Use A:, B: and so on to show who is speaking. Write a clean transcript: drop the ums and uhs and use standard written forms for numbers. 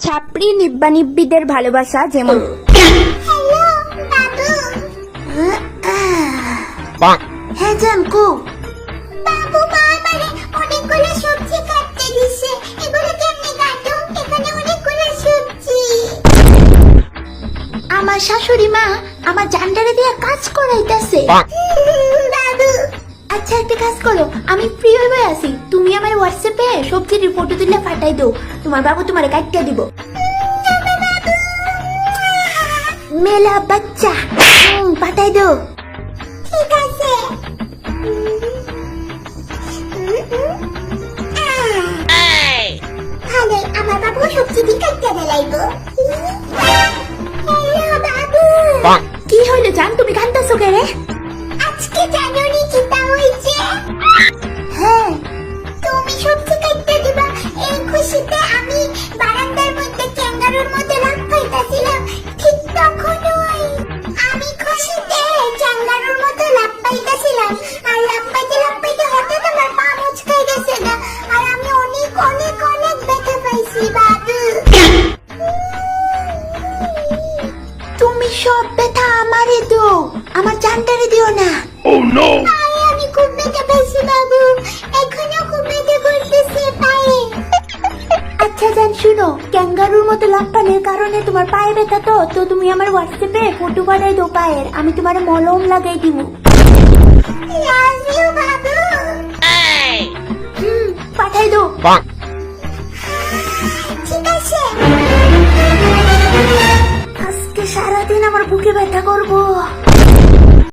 A: ছাপড়ি নিব্বা নিব্বিদের ভালোবাসা যেমন
B: হ্যালো বাবু। হ্যাঁ জানকু। বাবু মা আমারে অনেকগুলো সবজি কাটতে দিছে, এগুলো কেমনে কাটো? এখানে অনেকগুলো সবজি। আমার শাশুড়ি মা আমার জান্ডারে দিয়ে কাজ করাইতাছে। বাবু আচ্ছা একটা কাজ করো, আমি ফ্রি হয়ে আছি, তুমি আমার হোয়াটসঅ্যাপে সবজির ফটো তুলে পাঠাই দাও, তোমার বাবু তোমারে কাটতে দিব। মেলা বাচ্চা পাঠাই দাও। ঠিক আছে। ভালোই, আমার বাবু সবজি দিয়ে কাটতে লাইবো। বাবু
A: কি হইলো জান, তুমি কাঁদতেছো কে রে?
B: আজকে জানুয়ারি চিন্তা হয়েছে। হ্যাঁ তুমি সবজি কাটতে দিবা, এই খুশিতে আমি বারান্দার মধ্যে ক্যাঙ্গারুর মধ্যে লাফ পাইতাছিলাম, ঠিক তখনই আমি খুশিতে ক্যাঙ্গারুর মধ্যে লাফ পাইতাছিলাম, আর লাফ পাইতে হঠাৎ আমার পা মুচকাই গেছে না, আর আমি অনেক অনেক অনেক ব্যথা পাইছি বাবু। তুমি সব ব্যথা আমারে দাও, আমার জানটারে দিও না। পায়ে আমি খুব ব্যথা পাইছি বাবু, এখনো খুব ব্যথা করতেছে পায়ে। আচ্ছা জান শুনো, ক্যাঙ্গারুর মতো লাফানোর কারণে তোমার পায়ে ব্যথা, তো তুমি আমার হোয়াটসঅ্যাপে ফটো পাঠাই দাও পায়ের, আমি তোমার মলম লাগাই দিব। লাভ ইউ বাবু। পাঠাই দাও।